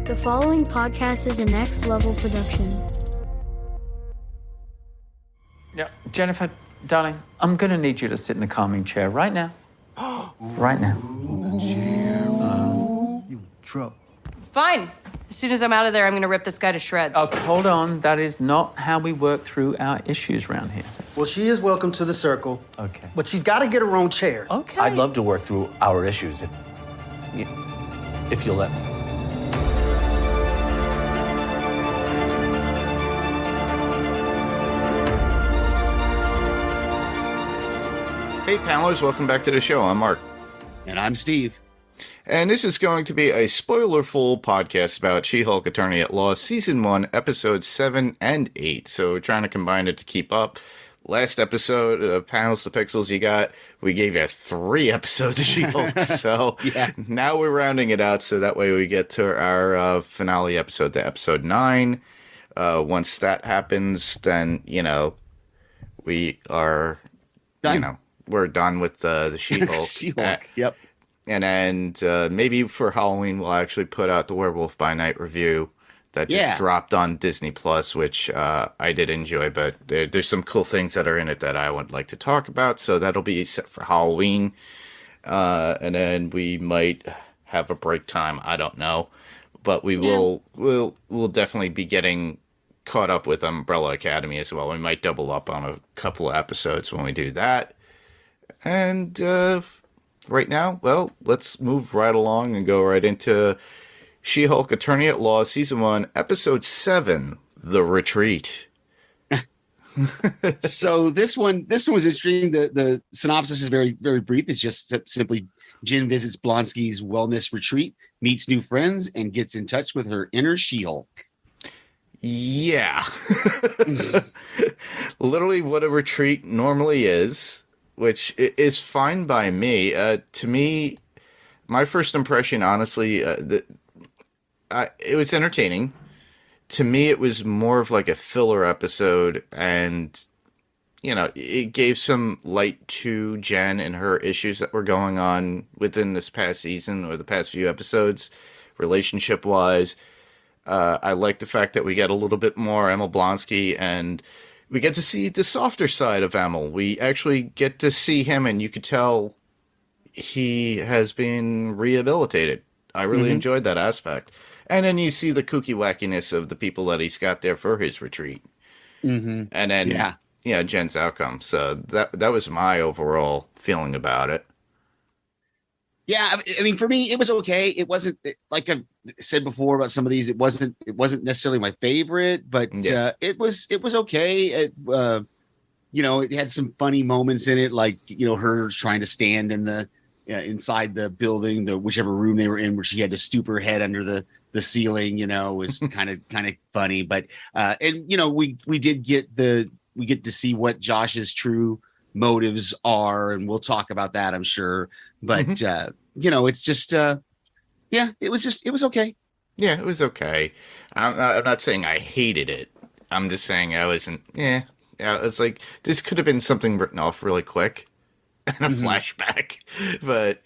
The following podcast is a next level production. Yeah, Jennifer, darling, I'm going to need you to sit in the calming chair right now. Right now. You trouble. Fine. As soon as I'm out of there, I'm going to rip this guy to shreds. Oh, hold on. That is not how we work through our issues around here. Well, she is welcome to the circle. Okay. But she's got to get her own chair. Okay. I'd love to work through our issues if you'll let me. Hey, panelists, welcome back to the show. I'm Mark. And I'm Steve. And this is going to be a spoiler-full podcast about She-Hulk Attorney at Law, Season 1, Episodes 7 and 8. So we're trying to combine it to keep up. Last episode of Panels to Pixels we gave you 3 episodes of She-Hulk. So Now we're rounding it out so that way we get to our finale episode, the episode 9. Once that happens, then, we are, done. We're done with the She-Hulk. She-Hulk, yep. And maybe for Halloween, we'll actually put out the Werewolf by Night review that just dropped on Disney Plus, which I did enjoy. But there's some cool things that are in it that I would like to talk about. So that'll be set for Halloween. And then we might have a break time. I don't know. But we'll definitely be getting caught up with Umbrella Academy as well. We might double up on a couple of episodes when we do that. And right now, well, let's move right along and go right into She-Hulk Attorney at Law, Season 1, Episode 7, The Retreat. So this one was interesting. The synopsis is very, very brief. It's just simply Jen visits Blonsky's wellness retreat, meets new friends, and gets in touch with her inner She-Hulk. Yeah. Literally what a retreat normally is. Which is fine by me. To me, my first impression, honestly, it was entertaining. To me, it was more of like a filler episode, and it gave some light to Jen and her issues that were going on within this past season or the past few episodes, relationship-wise. I like the fact that we get a little bit more Emil Blonsky, and we get to see the softer side of Emil. We actually get to see him, and you could tell he has been rehabilitated. I really enjoyed that aspect. And then you see the kooky wackiness of the people that he's got there for his retreat. Mm-hmm. And then, Jen's outcome. So that was my overall feeling about it. Yeah, I mean, for me, it was okay. It wasn't, like I've said before about some of these, it wasn't necessarily my favorite, but it was okay. It had some funny moments in it, like her trying to stand in the inside the building, whichever room they were in, where she had to stoop her head under the ceiling. Was kind of funny, but we get to see what Josh's true motives are, and we'll talk about that, I'm sure. But it's just it was okay. Yeah, it was okay. I'm not saying I hated it. I'm just saying I wasn't. Yeah, it's like this could have been something written off really quick and a flashback. But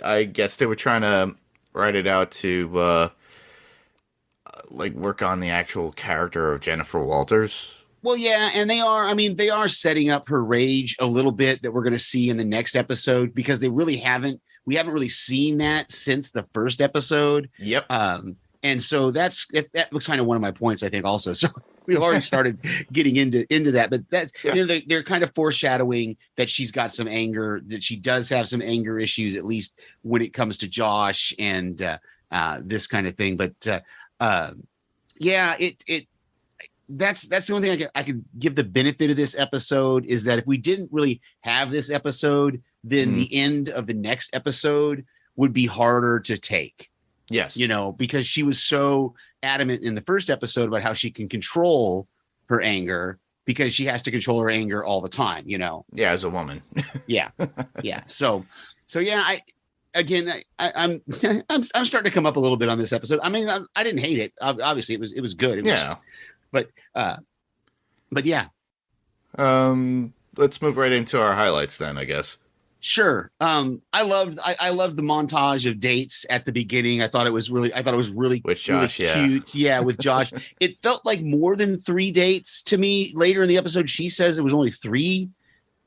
I guess they were trying to write it out to work on the actual character of Jennifer Walters. Well, yeah, and they are setting up her rage a little bit that we're going to see in the next episode, because we haven't really seen that since the first episode. Yep. And so that was kind of one of my points, I think, also. So we've already started getting into that, but that's, they're kind of foreshadowing that she's got some anger, that she does have some anger issues, at least when it comes to Josh and this kind of thing. But that's the only thing I could give the benefit of this episode, is that if we didn't really have this episode, then the end of the next episode would be harder to take. Yes. Because she was so adamant in the first episode about how she can control her anger, because she has to control her anger all the time, Yeah, as a woman. Yeah. So yeah, I'm starting to come up a little bit on this episode. I mean, I didn't hate it. Obviously it was good. But yeah. Let's move right into our highlights then, I guess. Sure. I loved the montage of dates at the beginning. I thought it was really With Josh, really yeah. cute. Yeah, with Josh. It felt like more than 3 dates to me. Later in the episode, she says it was only 3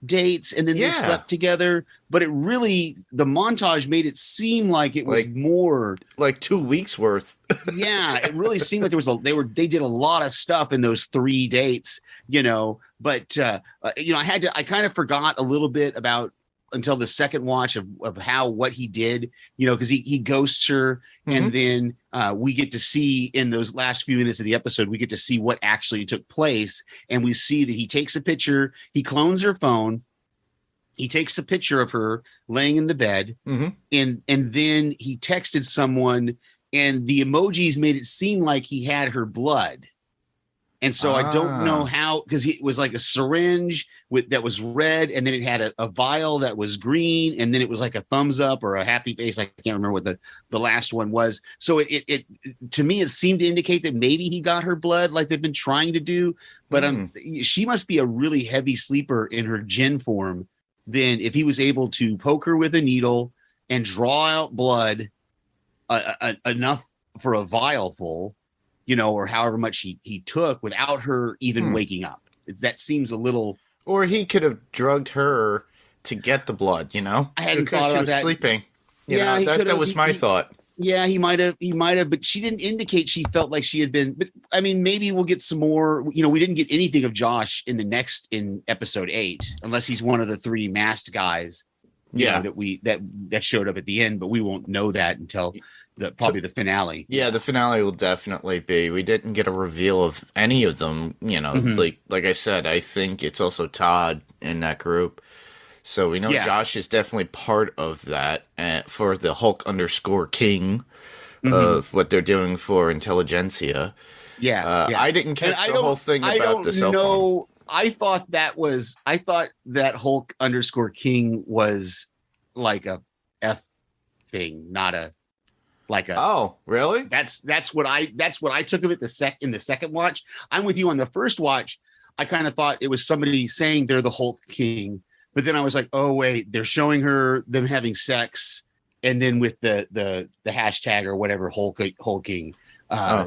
dates and then they Yeah. slept together. But the montage made it seem like it was Like- more. Like 2 weeks worth. Yeah, it really seemed like they did a lot of stuff in those 3 dates, but I kind of forgot a little bit about until the second watch of what he did, because he ghosts her. And then we get to see in those last few minutes of the episode, we get to see what actually took place. And we see that he takes a picture, he clones her phone. He takes a picture of her laying in the bed, and then he texted someone, and the emojis made it seem like he had her blood. And so I don't know how, because it was like a syringe that was red, and then it had a vial that was green, and then it was like a thumbs up or a happy face. I can't remember what the last one was. So it to me, it seemed to indicate that maybe he got her blood like they've been trying to do. But she must be a really heavy sleeper in her Jinn form. Then if he was able to poke her with a needle and draw out blood enough for a vial full, or however much he took without her even waking up. That seems a little. Or he could have drugged her to get the blood, I hadn't because thought she about was that. sleeping. Yeah, he that could've- was my thought. Yeah, he might have, but she didn't indicate she felt like she had been. But I mean, maybe we'll get some more. We didn't get anything of Josh in episode 8, unless he's one of the 3 masked guys. That showed up at the end, but we won't know that until probably the finale. Yeah, the finale will definitely be. We didn't get a reveal of any of them. Like I said, I think it's also Todd in that group. So we know Josh is definitely part of that for the Hulk _King of what they're doing for Intelligentsia. Yeah, I didn't catch the whole thing about the cell phone. I thought that Hulk _King was like a F thing, not a like a. Oh, really? That's what I took of it in the second watch. I'm with you on the first watch. I kind of thought it was somebody saying they're the Hulk King. But then I was like, oh wait, they're showing them having sex, and then with the hashtag or whatever hulking.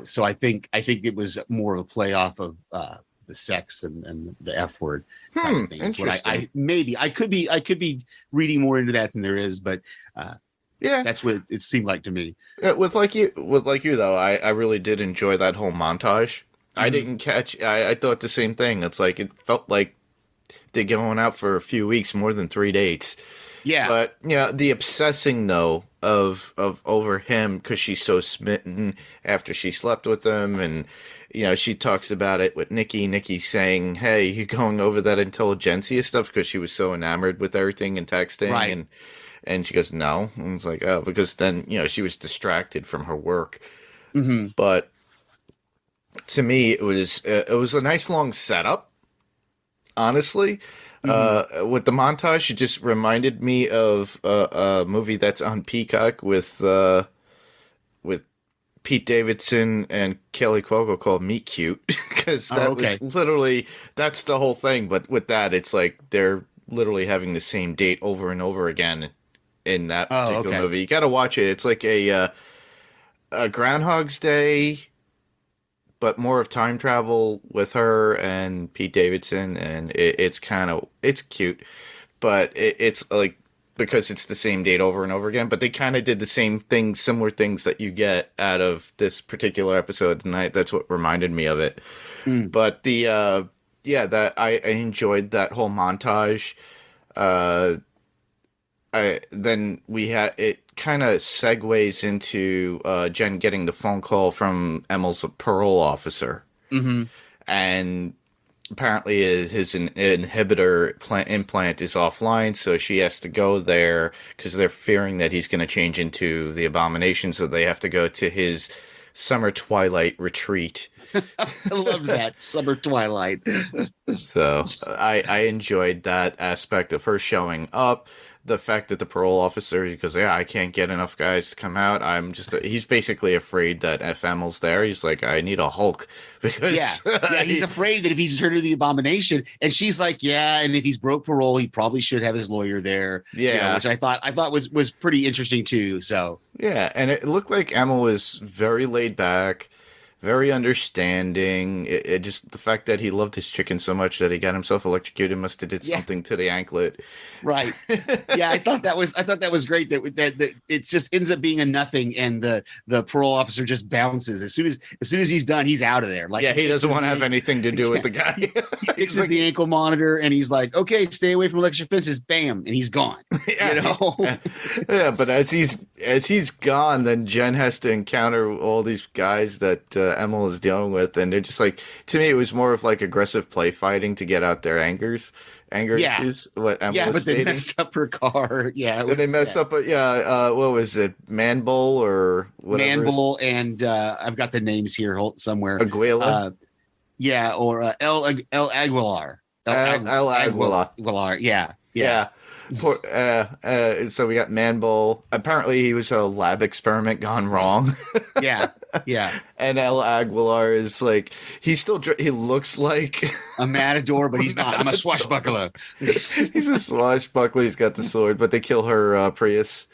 So I think it was more of a play off of the sex and the F word. Kind of thing. Interesting. I could be reading more into that than there is, but yeah, that's what it seemed like to me. With like you though, I really did enjoy that whole montage. I didn't catch. I thought the same thing. It's like it felt like they're going out for a few weeks, more than 3 dates. Yeah. But the obsessing though of over him because she's so smitten after she slept with him, and she talks about it with Nikki saying, "Hey, you going over that Intelligentsia stuff?" because she was so enamored with everything and texting, right. and she goes, "No," and it's like, oh, because then she was distracted from her work. But to me, it was a nice long setup. Honestly, with the montage, it just reminded me of a movie that's on Peacock with Pete Davidson and Kelly Cuoco called Meet Cute, because was literally, that's the whole thing. But with that, it's like they're literally having the same date over and over again in that particular movie. You got to watch it. It's like a Groundhog's Day, but more of time travel with her and Pete Davidson, and it's cute, but it's like, because it's the same date over and over again, but they kind of did the same things, similar things that you get out of this particular episode tonight. That's what reminded me of it. But that I enjoyed that whole montage. Then we had it kind of segues into Jen getting the phone call from Emil's parole officer, and apparently his inhibitor implant is offline, so she has to go there because they're fearing that he's going to change into the Abomination, so they have to go to his summer twilight retreat. I love that, summer twilight. So I enjoyed that aspect of her showing up. the fact that the parole officer, he goes, yeah, I can't get enough guys to come out. He's basically afraid that if Emil's there, he's like, I need a Hulk. Because he's afraid that if he's turned into the Abomination, and she's like, yeah, and if he's broke parole, he probably should have his lawyer there. Yeah. Which I thought was pretty interesting too. So yeah, and it looked like Emil was very laid back, very understanding. It just the fact that he loved his chicken so much that he got himself electrocuted must have did something to the anklet. Right. Yeah, I thought that was great that it just ends up being a nothing, and the parole officer just bounces as soon as he's done, he's out of there. Like, he doesn't want to have anything to do with the guy. He fixes the ankle monitor, and he's like, okay, stay away from electric fences. Bam, and he's gone. Yeah, but as he's gone, then Jen has to encounter all these guys that Emil is dealing with, and they're just like, to me, it was more of like aggressive play fighting to get out their anger issues. What Emil was stating. They messed up her car. Yeah, they messed up. What was it? Man Bull or whatever? Man Bull, and I've got the names here somewhere. Aguila. Or El Aguilar. El Aguilar. Yeah. Poor, so we got Man Bull. Apparently, he was a lab experiment gone wrong. Yeah. And El Aguilar is like, he looks like a matador, but he's not. I'm a swashbuckler. He's a swashbuckler. He's got the sword, but they kill her Prius.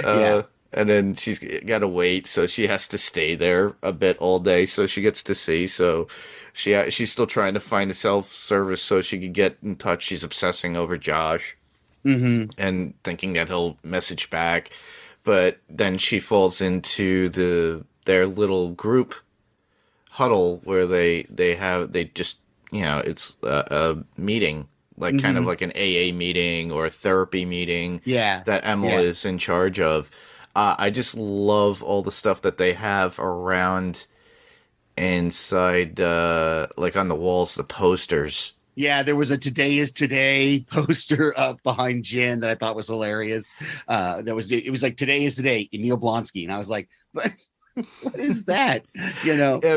And then she's got to wait, so she has to stay there a bit all day, so she gets to see. So she's still trying to find a self-service so she could get in touch. She's obsessing over Josh. Mm-hmm. And thinking that he'll message back, but then she falls into their little group huddle where they just it's a meeting, like kind of like an AA meeting or a therapy meeting. Yeah, that Emil is in charge of. I just love all the stuff that they have around inside, like on the walls, the posters. Yeah, there was a "Today is Today" poster up behind Jen that I thought was hilarious. It was like "Today is Today" Emil Blonsky, and I was like, "What is that?"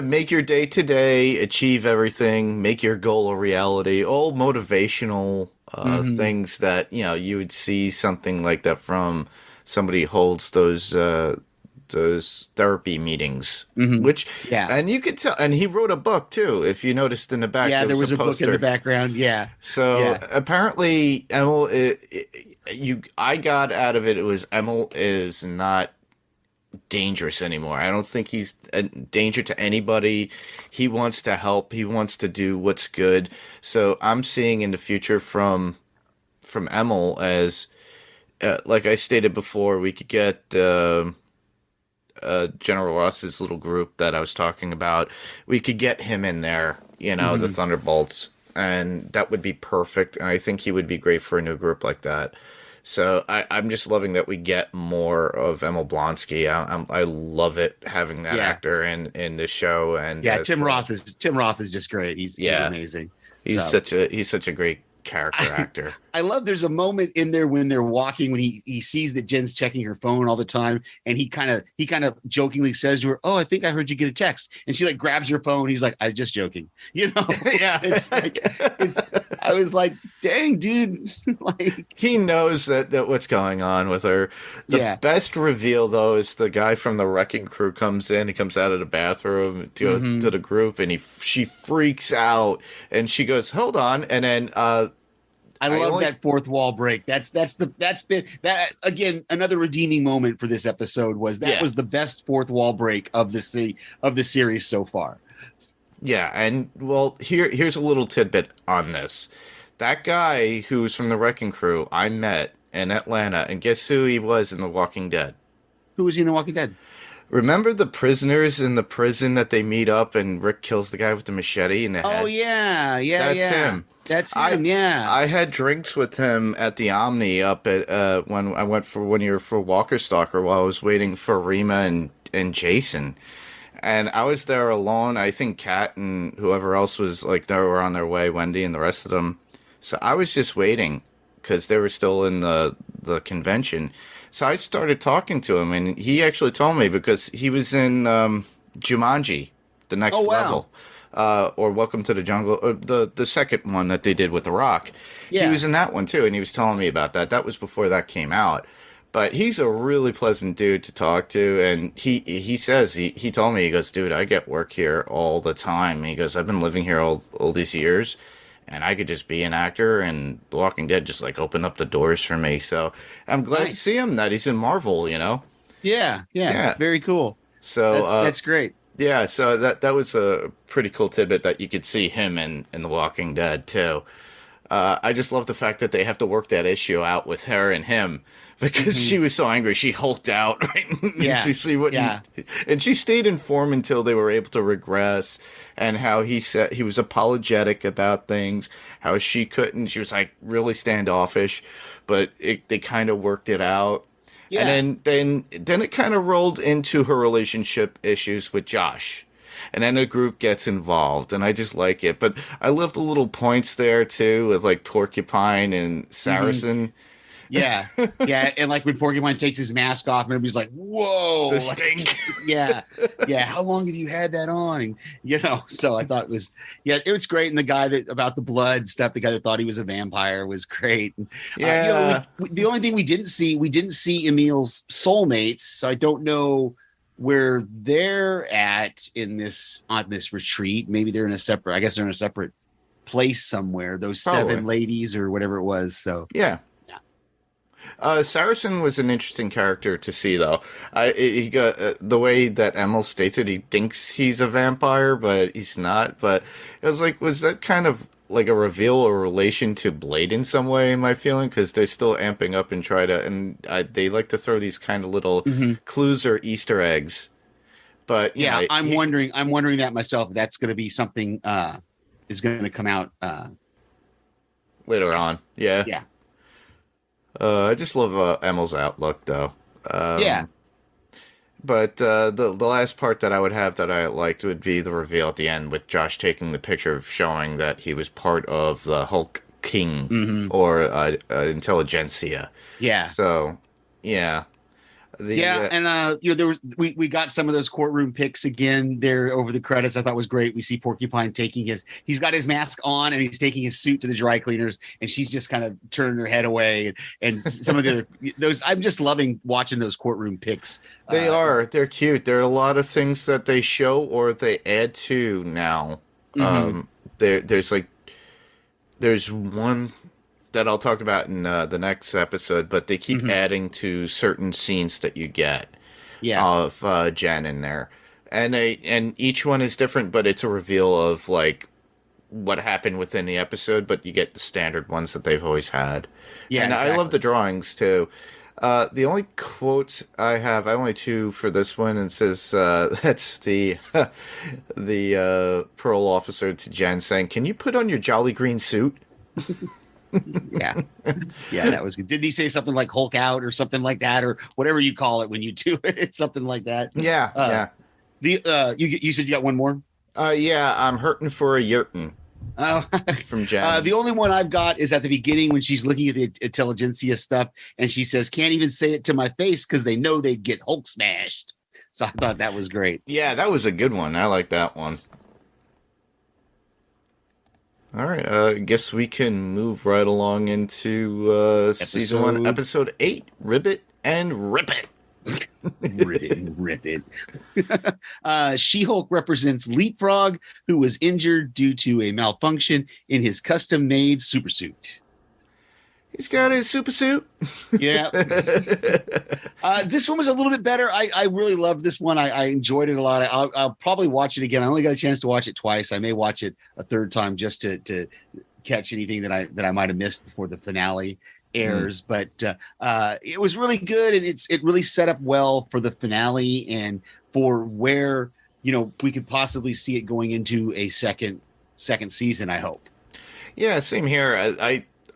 Make your day today, achieve everything, make your goal a reality. All motivational things that you would see something like that from somebody who holds those therapy meetings, and you could tell, and he wrote a book too, if you noticed in the back. There was a book in the background. Apparently Emil, I got out of it was Emil is not dangerous anymore. I don't think he's a danger to anybody. He wants to help, he wants to do what's good. So I'm seeing in the future from Emil as like I stated before, we could get General Ross's little group that I was talking about. We could get him in there, the Thunderbolts, and that would be perfect. And I think he would be great for a new group like that. So I'm just loving that we get more of Emil Blonsky. I love it having that actor in the show. And Tim Roth is just great. He's amazing. He's such a great character actor. I love there's a moment in there when they're walking, when he sees that Jen's checking her phone all the time, and he kind of jokingly says to her, "Oh, I think I heard you get a text," and she like grabs her phone. He's like, "I'm just joking," Yeah. I was like, dang, dude. Like, he knows that what's going on with her. The best reveal though is the guy from the wrecking crew comes in. He comes out of the bathroom to the group, and she freaks out, and she goes, "Hold on," and then I love that fourth wall break. That's been again another redeeming moment for this episode. Was the best fourth wall break of the series so far. Yeah, and well, here's a little tidbit on this. That guy who's from the wrecking crew I met in Atlanta, and guess who he was in The Walking Dead? Who was he in The Walking Dead? Remember the prisoners in the prison that they meet up and Rick kills the guy with the machete in the head? Oh yeah. That's him. That's him, yeah. I had drinks with him at the Omni up at when I went for 1 year for Walker Stalker while I was waiting for Rima and Jason. And I was there alone. I think Kat and whoever else was like they were on their way, Wendy and the rest of them. So I was just waiting because they were still in the convention. So I started talking to him, and he actually told me because he was in Jumanji, the next level. or Welcome to the Jungle, or the second one that they did with The Rock. Yeah. He was in that one too, and he was telling me about that. That was before that came out. But he's a really pleasant dude to talk to, and he says, he told me, he goes, dude, I get work here all the time. He goes, I've been living here all these years, and I could just be an actor, and The Walking Dead just like opened up the doors for me. So I'm glad to see him that he's in Marvel, you know? Yeah. Very cool. So that's great. Yeah, so that was a pretty cool tidbit that you could see him in The Walking Dead too. I just love the fact that they have to work that issue out with her and him because she was so angry. She hulked out, right? Yeah. You see what and she stayed in form until they were able to regress, and how he said he was apologetic about things, how she couldn't. She was like really standoffish, but they kind of worked it out. Yeah. And then it kind of rolled into her relationship issues with Josh. And then the group gets involved, and I just like it. But I love the little points there, too, with, like, Porcupine and Saracen. Yeah. And, like, when Porcupine takes his mask off, and everybody's like, whoa. The stink. Yeah. How long have you had that on? And, you know, so I thought it was great. And the guy about the blood stuff, the guy that thought he was a vampire was great. And, the only thing we didn't see Emil's soulmates. So I don't know where they're at on this retreat. Maybe they're in a separate place somewhere, those Probably. 7 ladies or whatever it was. So yeah. Saracen was an interesting character to see, though. He got the way that Emil states it, he thinks he's a vampire, but he's not. But it was like, was that kind of like a reveal or relation to Blade in some way, in my feeling? Because they're still amping up and they like to throw these kind of little clues or Easter eggs. But yeah, I'm wondering that myself. If that's going to be something is going to come out later on. Yeah. I just love Emil's outlook, though. But the last part that I would have that I liked would be the reveal at the end with Josh taking the picture showing that he was part of the Hulk King or intelligentsia. Yeah. So, yeah. And there was we got some of those courtroom pics again there over the credits. I thought was great. We see Porcupine he's got his mask on and he's taking his suit to the dry cleaners, and she's just kind of turning her head away. And some of the other I'm just loving watching those courtroom pics. They're cute. There are a lot of things that they show or they add to now. There's one that I'll talk about in the next episode, but they keep adding to certain scenes that you get of Jen in there, and each one is different, but it's a reveal of like what happened within the episode, but you get the standard ones that they've always had. Yeah, and exactly. I love the drawings too. The only quotes I have only 2 for this one, and it says that's the parole officer to Jen saying, "Can you put on your jolly green suit?" Yeah, that was good. Didn't he say something like Hulk out or something like that, or whatever you call it when you do it, something like that? Yeah. You said you got one more? I'm hurting for a yurtin. Oh, from Jen. The only one I've got is at the beginning when she's looking at the intelligentsia stuff, and she says, "Can't even say it to my face because they know they'd get Hulk smashed." So I thought that was great. Yeah, that was a good one. I like that one. All right, I guess we can move right along into season 1, episode 8, Ribbit and Rip It. Rip it. She-Hulk represents Leapfrog, who was injured due to a malfunction in his custom-made supersuit. He's got his supersuit. Yeah. This one was a little bit better. I really loved this one. I enjoyed it a lot. I'll probably watch it again. I only got a chance to watch it twice. I may watch it a third time just to catch anything that I might have missed before the finale airs. But it was really good, and it really set up well for the finale and for where we could possibly see it going into a second season. I hope. Yeah, same here.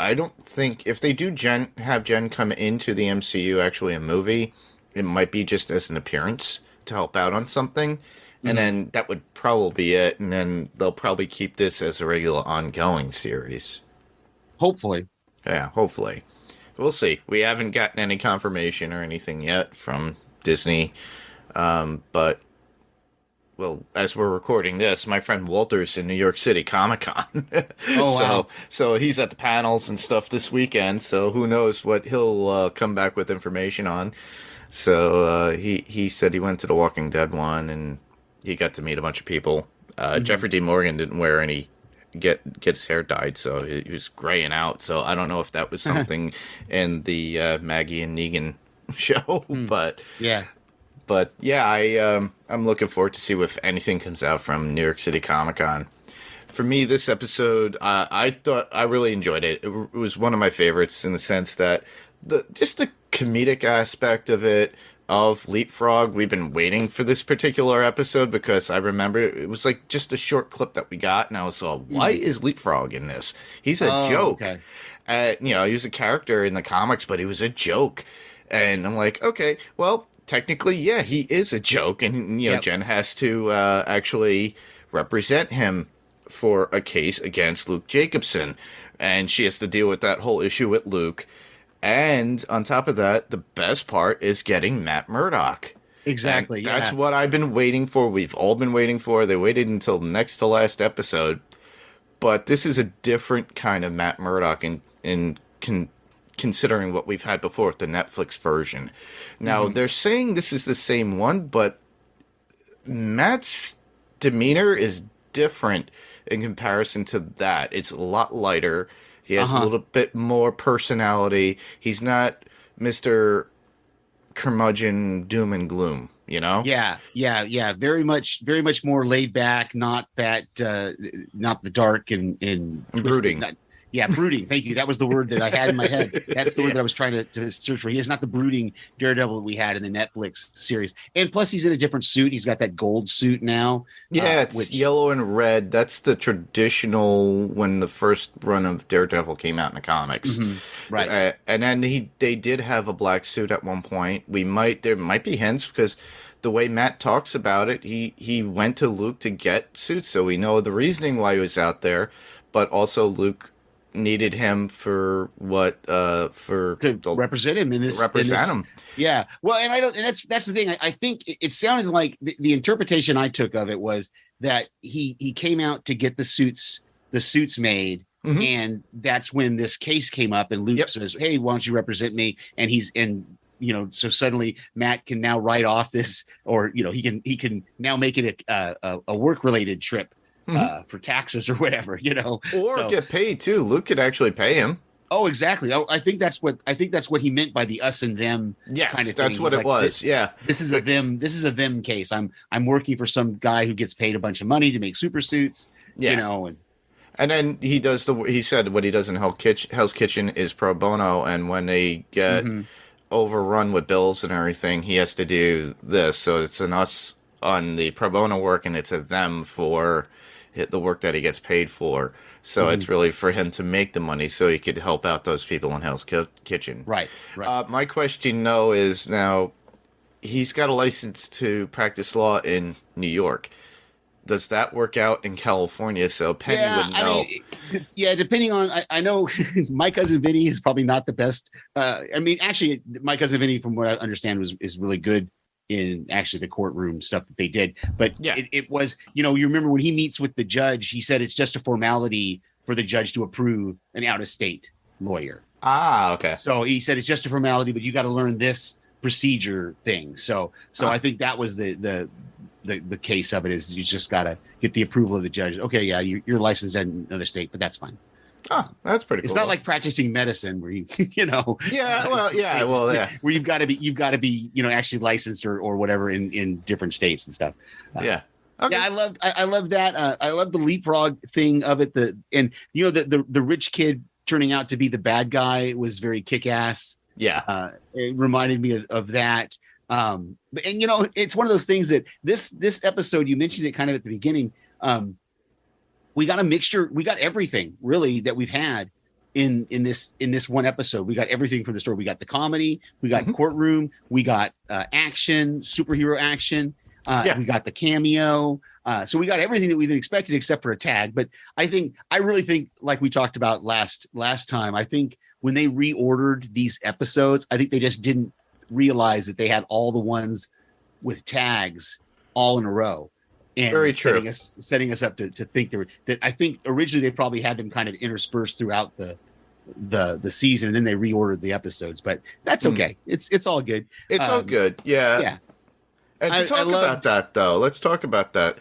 I don't think if they do have Jen come into the MCU, actually a movie, it might be just as an appearance to help out on something. And then that would probably be it. And then they'll probably keep this as a regular ongoing series. Hopefully. Yeah, hopefully. We'll see. We haven't gotten any confirmation or anything yet from Disney. But well, as we're recording this, my friend Walter's in New York City Comic Con. Oh, wow. So he's at the panels and stuff this weekend. So who knows what he'll come back with information on. So he said he went to the Walking Dead one and he got to meet a bunch of people. Jeffrey D. Morgan didn't wear any get his hair dyed, so he was graying out. So I don't know if that was something in the Maggie and Negan show, but Yeah. But yeah, I'm looking forward to see if anything comes out from New York City Comic Con. For me, this episode, I thought I really enjoyed it. It was one of my favorites in the sense that just the comedic aspect of it, of Leapfrog. We've been waiting for this particular episode because I remember it was like just a short clip that we got, and I was like, why is Leapfrog in this? He's a joke. Okay. He was a character in the comics, but he was a joke. And I'm like, okay, well, technically, yeah, he is a joke, and Jen has to actually represent him for a case against Luke Jacobson, and she has to deal with that whole issue with Luke. And on top of that, the best part is getting Matt Murdock. Exactly. And that's what I've been waiting for. We've all been waiting for. They waited until next to last episode, but this is a different kind of Matt Murdock considering what we've had before with the Netflix version. Now, they're saying this is the same one, but Matt's demeanor is different in comparison to that. It's a lot lighter. He has a little bit more personality. He's not Mr. Curmudgeon doom and gloom, Yeah. Very much more laid back, not that, not the dark and brooding. Brooding. Thank you. That was the word that I had in my head. That's the word that I was trying to search for. He is not the brooding Daredevil that we had in the Netflix series. And plus, he's in a different suit. He's got that gold suit now. Yeah, it's yellow and red. That's the traditional when the first run of Daredevil came out in the comics. Right. And then they did have a black suit at one point. There might be hints because the way Matt talks about it, he went to Luke to get suits, so we know the reasoning why he was out there. But also Luke needed him for to represent him in this. Him. Yeah. Well, and I don't. And that's the thing. I think it sounded like the interpretation I took of it was that he came out to get the suits made, and that's when this case came up, and Luke says, "Hey, why don't you represent me?" And so suddenly Matt can now write off this, or he can now make it a work related trip. For taxes or whatever, or get paid too. Luke could actually pay him. Oh, exactly. I think that's what he meant by the us and them. Yes, kind of that's thing. what it was. This is a them case. I'm working for some guy who gets paid a bunch of money to make super suits. And then he said what he does in Hell's Kitchen is pro bono, and when they get overrun with bills and everything, he has to do this. So it's an us on the pro bono work, and it's a them for the work that he gets paid for. So it's really for him to make the money so he could help out those people in Hell's Kitchen. Right. My question, though, is now he's got a license to practice law in New York. Does that work out in California? So Penny would know. Depending on, I know My Cousin Vinny is probably not the best. Actually, My Cousin Vinny, from what I understand, is really good in actually the courtroom stuff that they did. But it was, you remember when he meets with the judge, he said it's just a formality for the judge to approve an out-of-state lawyer. Ah, okay. So he said it's just a formality, but you got to learn this procedure thing. So I think that was the case of it, is you just got to get the approval of the judge. Okay, yeah, you're licensed in another state, but that's fine. Oh, that's pretty cool. It's not like practicing medicine where you, where you've got to be, actually licensed or whatever in different states and stuff. Okay. Yeah, I love that. I love the Leapfrog thing of it. The rich kid turning out to be the bad guy was very kick-ass. Yeah. It reminded me of that. And it's one of those things that this episode, you mentioned it kind of at the beginning. We got a mixture. We got everything really that we've had in this one episode. We got everything from the story. We got the comedy, we got courtroom, we got action, superhero action. We got the cameo. So we got everything that we've been expecting except for a tag. But I really think, like we talked about last time, I think when they reordered these episodes, I think they just didn't realize that they had all the ones with tags all in a row. and Very true. setting us up to think that I think originally they probably had them kind of interspersed throughout the season, and then they reordered the episodes. But that's okay. It's all good. It's all good. Yeah. Yeah. And to talk about that, though, let's talk about that.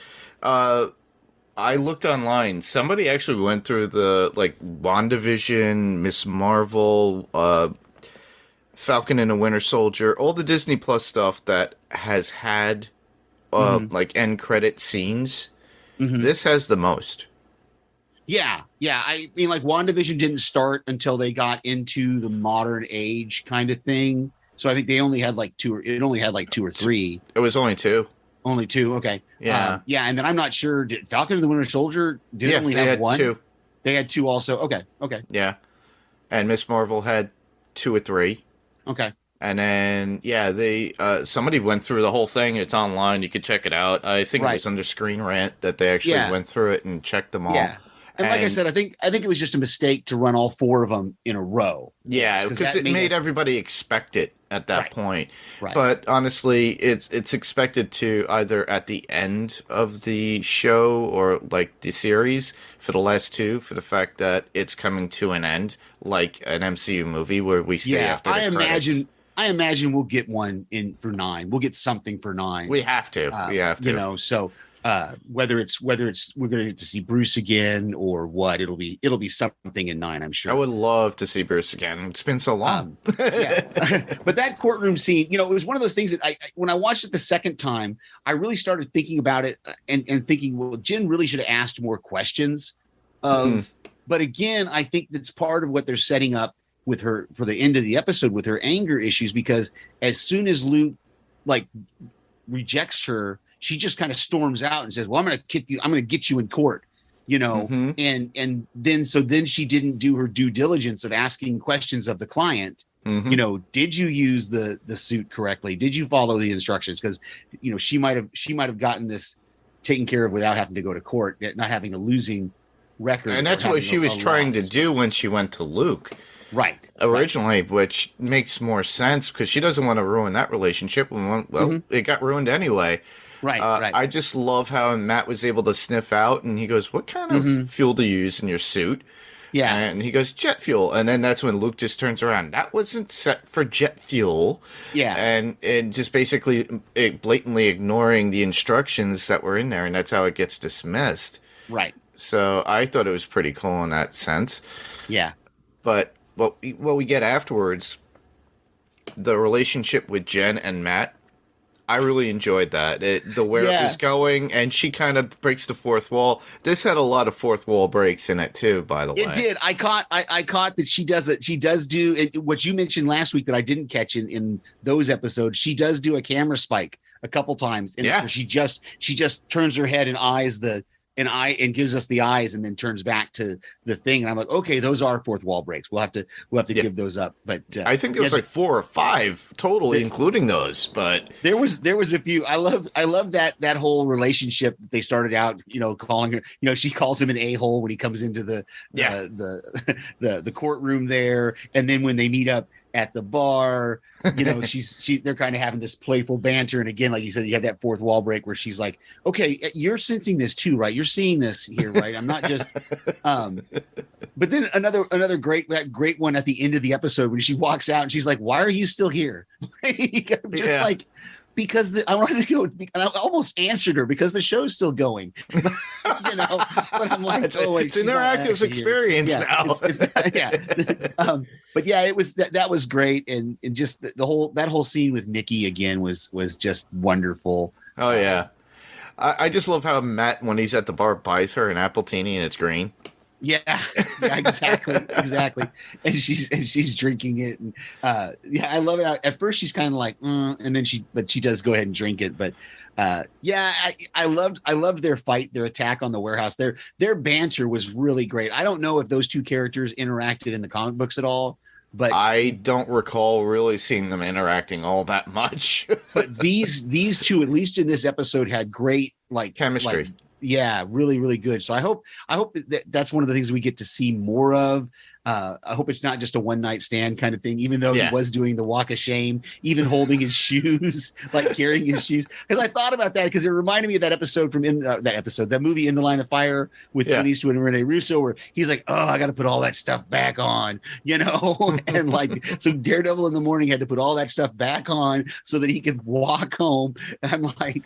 I looked online. Somebody actually went through the WandaVision, Miss Marvel, Falcon and the Winter Soldier, all the Disney Plus stuff that has had end credit scenes. This has the most. Yeah. I mean, WandaVision didn't start until they got into the modern age kind of thing. So I think they only had two or three. It was only two. Only two. Okay. Yeah. And then I'm not sure. Did Falcon and the Winter Soldier only have one? Two. They had two also. Okay. Yeah. And Miss Marvel had 2 or 3. Okay. And then, they somebody went through the whole thing. It's online. You could check it out. I think it was under Screen Rant that they actually went through it and checked them all. Yeah. And like I said, I think it was just a mistake to run all 4 of them in a row. Yeah, because it made everybody expect it at that point. Right. But honestly, it's expected to either at the end of the show or the series for the last 2, for the fact that it's coming to an end, like an MCU movie where we stay after the credits. I imagine we'll get one in for 9. We'll get something for 9. We have to. So whether it's we're going to get to see Bruce again or what, it'll be something in 9, I'm sure. I would love to see Bruce again. It's been so long. But that courtroom scene, it was one of those things that when I watched it the second time, I really started thinking about it and thinking, well, Jen really should have asked more questions but again, I think that's part of what they're setting up with her for the end of the episode with her anger issues, because as soon as Luke rejects her, she just kind of storms out and says, well, I'm going to kick you. I'm going to get you in court, and then she didn't do her due diligence of asking questions of the client. Did you use the suit correctly? Did you follow the instructions? Because, she might have gotten this taken care of without having to go to court, not having a losing record. And that's what she was trying to do when she went to Luke. Right. Originally, which makes more sense because she doesn't want to ruin that relationship. It got ruined anyway. Right. I just love how Matt was able to sniff out, and he goes, what kind of fuel do you use in your suit? Yeah. And he goes, jet fuel. And then that's when Luke just turns around. That wasn't set for jet fuel. Yeah. And just basically blatantly ignoring the instructions that were in there, and that's how it gets dismissed. Right. So I thought it was pretty cool in that sense. Yeah. But what we get afterwards, the relationship with Jen and Matt, I really enjoyed that. The way it was going, and she kind of breaks the fourth wall. This had a lot of fourth wall breaks in it too, by the way. It did. I caught that she does it. She does do what you mentioned last week that I didn't catch in those episodes. She does do a camera spike a couple times, where she just turns her head and eyes and gives us the eyes and then turns back to the thing. And I'm like, okay, those are fourth wall breaks. We'll have to give those up. But I think it was 4 or 5 totally, including those. But there was a few. I love that whole relationship. They started out, calling her, she calls him an a-hole when he comes into the courtroom there. And then when they meet up at the bar, they're kind of having this playful banter. And again, like you said, you had that fourth wall break where she's like, okay, you're sensing this too, right? You're seeing this here, right? I'm not just, but then another great one at the end of the episode when she walks out and she's like, why are you still here? Because I wanted to go, and I almost answered her because the show's still going. But I'm like, it's an interactive experience now. But yeah, it was that was great, and just that whole scene with Nikki again was just wonderful. Oh yeah, I just love how Matt, when he's at the bar, buys her an Appletini and it's green. Yeah, exactly. And she's drinking it, and I love it. At first, she's kind of like, and then she does go ahead and drink it. But I loved their fight, their attack on the warehouse. Their banter was really great. I don't know if those two characters interacted in the comic books at all, but I don't recall really seeing them interacting all that much. But these two, at least in this episode, had great chemistry. Yeah, really, really good. So I hope that's one of the things we get to see more of. I hope it's not just a one night stand kind of thing, even though Yeah. he was doing the walk of shame, even holding his shoes, like carrying his shoes. Because I thought about that because it reminded me of that episode from that movie In the Line of Fire with Clint Eastwood and Rene Russo, where he's like, oh, I got to put all that stuff back on, and like, so Daredevil in the morning had to put all that stuff back on so that he could walk home. And I'm like,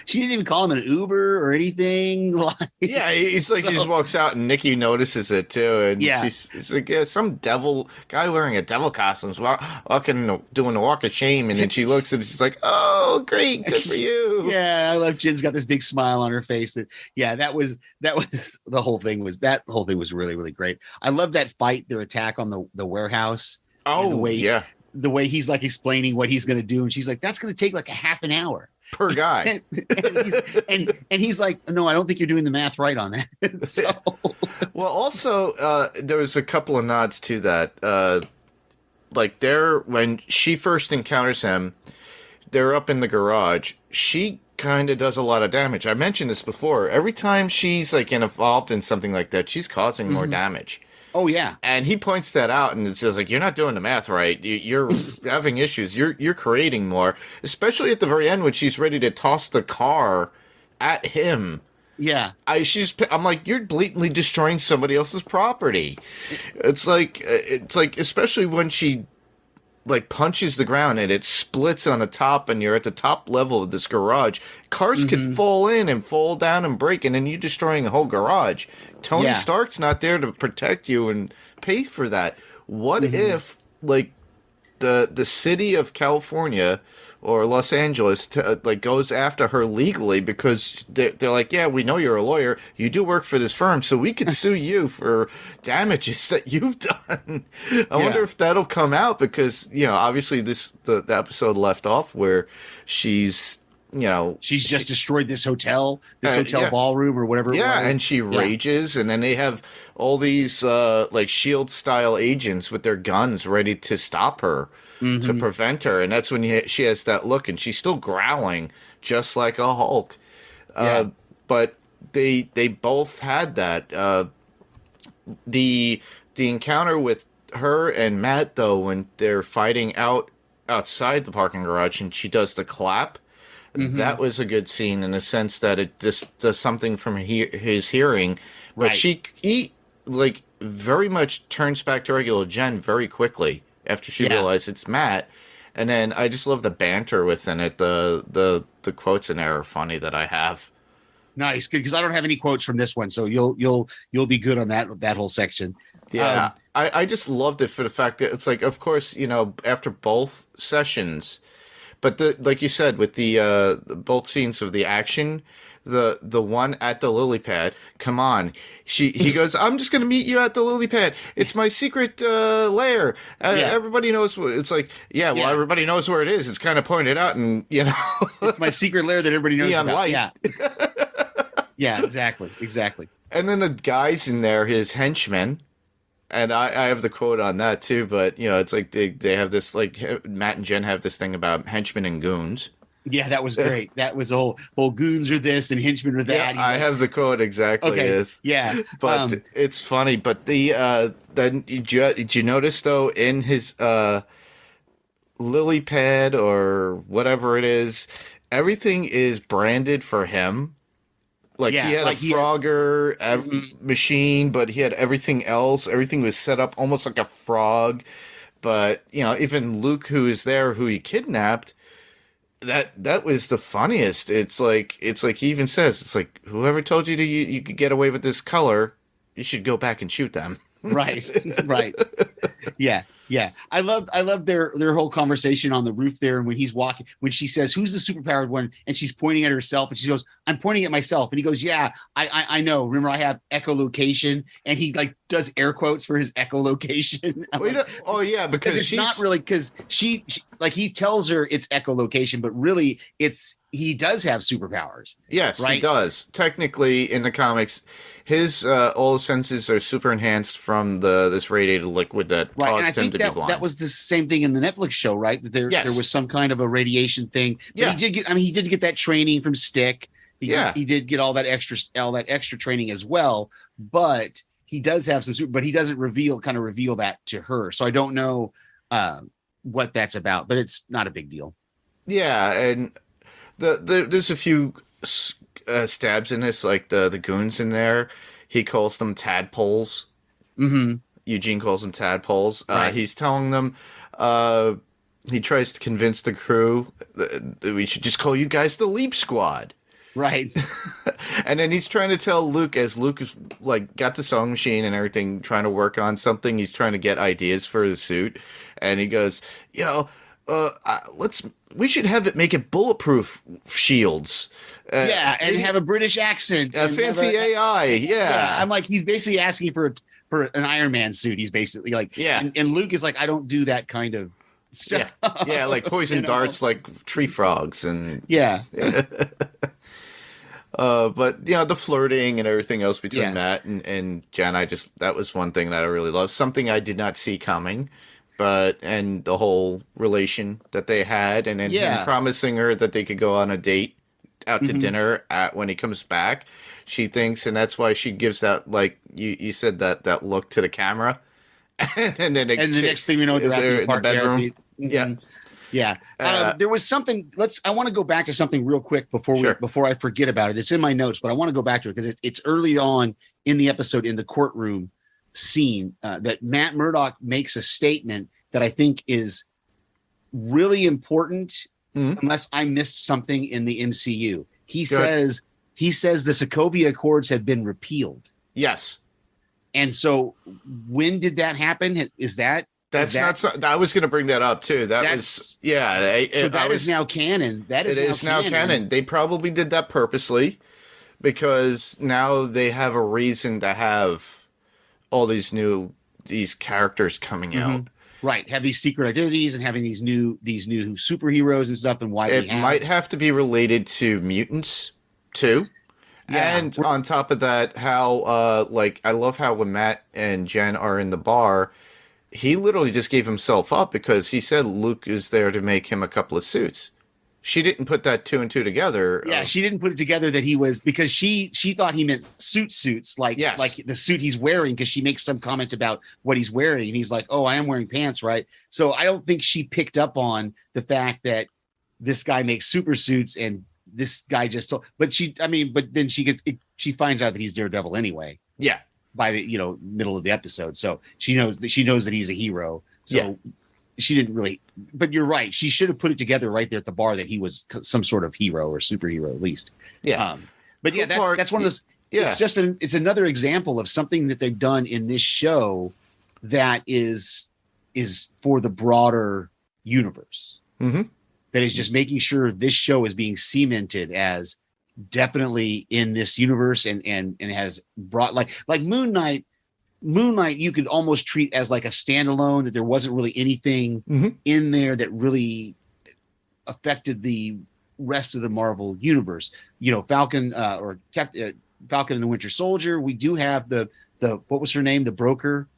she didn't even call him an Uber or anything. Like, yeah, he's like, he just walks out and Nikki notices it too. And she's like, yeah, some devil guy wearing a devil costume walking, doing the walk of shame. And then she looks and she's like, oh, great, good for you. Yeah, I love Jin's got this big smile on her face. That was the whole thing was really, really great. I love that fight, their attack on the warehouse. Oh, the way he's like explaining what he's going to do. And she's like, that's going to take like a half an hour. Per guy. and he's like, no, I don't think you're doing the math right on that. So. Well, also, there was a couple of nods to that. Like when she first encounters him, they're up in the garage. She kind of does a lot of damage. I mentioned this before. Every time she's like involved in something like that, she's causing more damage. Oh yeah, and he points that out, and it's just like, you're not doing the math right. You're having issues. You're creating more, especially at the very end when she's ready to toss the car at him. Yeah, I'm like, you're blatantly destroying somebody else's property. It's like especially when she like punches the ground and it splits on the top, and you're at the top level of this garage. Cars could fall in and fall down and break, and then you're destroying the whole garage. Tony Stark's not there to protect you and pay for that. What if like the city of California or Los Angeles like goes after her legally because they're like, yeah, we know you're a lawyer, you do work for this firm, so we could sue you for damages that you've done. I wonder if that'll come out, because obviously the episode left off where she's just destroyed this hotel ballroom or whatever it was. And she rages, and then they have all these like shield style agents with their guns ready to stop her, to prevent her, and that's when she has that look, and she's still growling just like a Hulk. But they both had that. The encounter with her and Matt, though, when they're fighting outside the parking garage and she does the clap, that was a good scene in the sense that it just does something from his hearing. But he like very much turns back to regular Jen very quickly after she realized it's Matt. And then I just love the banter within it. The quotes in there are funny that I have. Nice, because I don't have any quotes from this one, so you'll be good on that whole section. Yeah, I just loved it for the fact that it's like, of course, after both sessions, but like you said, with the both scenes of the action, the one at the lily pad, come on, he goes, I'm just gonna meet you at the lily pad. It's my secret lair. Everybody knows it's like. Everybody knows where it is. It's kind of pointed out, and it's my secret lair that everybody knows about. Light. Yeah. Yeah, exactly. And then the guys in there, his henchmen, and I have the quote on that too, but it's like they have this, like, Matt and Jen have this thing about henchmen and goons. Yeah, that was great. That was the whole goons are this and henchmen are that. Yeah, I have the quote exactly. Okay. Yeah. But it's funny. But then did you notice though, in his lily pad or whatever it is, everything is branded for him. Like, he had a Frogger machine, but he had everything else. Everything was set up almost like a frog. But, even Luke, who is there, who he kidnapped, that was the funniest. It's like he even says, it's like, whoever told you you could get away with this color, you should go back and shoot them. Right. Yeah. I love their whole conversation on the roof there. And when he's walking, when she says, who's the superpowered one? And she's pointing at herself, and she goes, I'm pointing at myself. And he goes, yeah, I know. Remember, I have echolocation. And he like does air quotes for his echolocation. Because it's not really, because she like, he tells her it's echolocation, but really he does have superpowers. Yes, right? He does. Technically, in the comics, his all his senses are super enhanced from this radiated liquid that caused him to be blind. That was the same thing in the Netflix show, right? That there was some kind of a radiation thing. But he did get that training from Stick. He did get all that extra training as well. But he does have some super, but he doesn't reveal that to her. So I don't know what that's about, but it's not a big deal. Yeah, and there's a few stabs in this, like the goons in there. He calls them tadpoles. Mm-hmm. Eugene calls them tadpoles. Right. He's telling them, he tries to convince the crew that we should just call you guys the Leap Squad. Right. And then he's trying to tell Luke, as Luke is like got the sewing machine and everything, trying to work on something. He's trying to get ideas for the suit, and he goes, we should have it make it bulletproof shields. And have a British accent. A fancy AI. Yeah. I'm like, he's basically asking for an Iron Man suit. He's basically like, yeah. And Luke is like, I don't do that kind of stuff. Yeah, like poison darts, like tree frogs, and yeah. But the flirting and everything else between Matt and Jen, that was one thing that I really loved. Something I did not see coming, and the whole relation that they had, and then him promising her that they could go on a date out to dinner when he comes back. She thinks, and that's why she gives that, like you said, that look to the camera, and then the next thing we know, they're at the bedroom. Yeah. There was something. I want to go back to something real quick before I forget about it. It's in my notes, but I want to go back to it because it's early on in the episode, in the courtroom scene, that Matt Murdock makes a statement that I think is really important. Unless I missed something in the MCU, he says the Sokovia Accords have been repealed. Yes. And so, when did that happen? I was going to bring that up too. That is now canon. It is now canon. They probably did that purposely because now they have a reason to have all these characters coming out. Right. Have these secret identities and having these new superheroes and stuff, and why it might have to be related to mutants too. Yeah. And on top of that, how I love how when Matt and Jen are in the bar, he literally just gave himself up because he said Luke is there to make him a couple of suits. She didn't put that two and two together. Yeah, she didn't put it together that he was, because she thought he meant suits, like the suit he's wearing, because she makes some comment about what he's wearing, and he's like, "Oh, I am wearing pants, right?" So I don't think she picked up on the fact that this guy makes super suits, and this guy just told. But then she finds out that he's Daredevil anyway. Yeah. By the middle of the episode, so she knows that he's a hero. So she didn't really. But you're right. She should have put it together right there at the bar that he was some sort of hero or superhero at least. Yeah. But cool, that's one of those. Yeah. It's another example of something that they've done in this show that is for the broader universe. Mm-hmm. That is just making sure this show is being cemented as definitely in this universe and has brought like Moon Knight you could almost treat as like a standalone, that there wasn't really anything in there that really affected the rest of the Marvel universe. Falcon Falcon and the Winter Soldier, we do have the what was her name, the broker,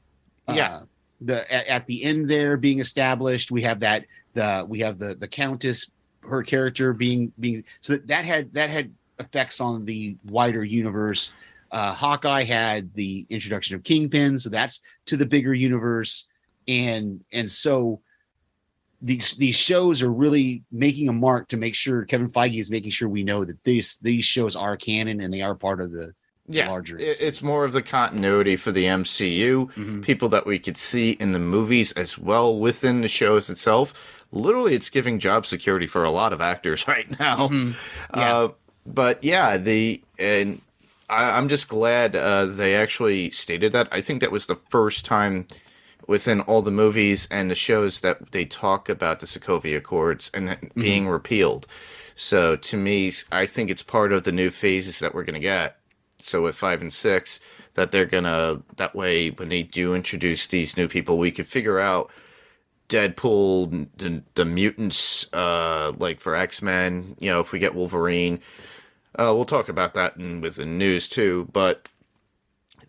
at the end there being established. We have the Countess, her character being so that had effects on the wider universe. Hawkeye had the introduction of Kingpin, so that's to the bigger universe, and so these shows are really making a mark to make sure Kevin Feige is making sure we know that these shows are canon and they are part of the larger. It's more of the continuity for the MCU, people that we could see in the movies as well within the shows itself. Literally, it's giving job security for a lot of actors right now. I'm just glad they actually stated that. I think that was the first time within all the movies and the shows that they talk about the Sokovia Accords and being repealed. So to me, I think it's part of the new phases that we're going to get. So with 5 and 6, that they're going to, that way when they do introduce these new people, we could figure out Deadpool, the mutants, like for X-Men, if we get Wolverine. We'll talk about that with the news too, but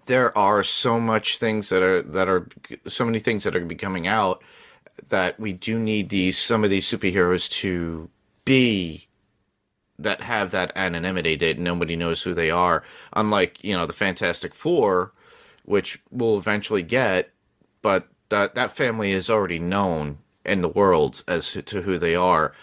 there are so many things that are going to be coming out that we do need some of these superheroes to be that have that anonymity that nobody knows who they are. Unlike, the Fantastic Four, which we'll eventually get, but that family is already known in the world as to who they are.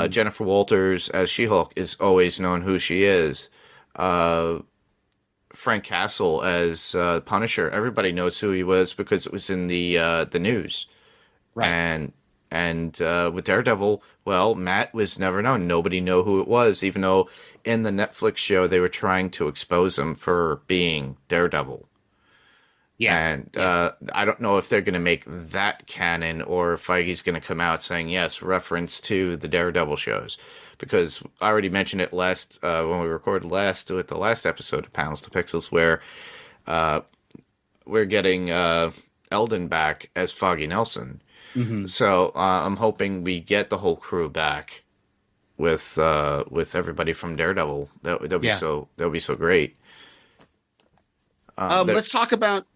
Jennifer Walters as She-Hulk is always known who she is. Frank Castle as Punisher, everybody knows who he was because it was in the news. Right. And with Daredevil, well, Matt was never known. Nobody knew who it was, even though in the Netflix show they were trying to expose him for being Daredevil. Yeah. And I don't know if they're going to make that canon or if Feige's going to come out saying, yes, reference to the Daredevil shows. Because I already mentioned it last when we recorded with the last episode of Panels to Pixels, where we're getting Eldon back as Foggy Nelson. Mm-hmm. So I'm hoping we get the whole crew back with everybody from Daredevil. That'll be so great. Let's talk about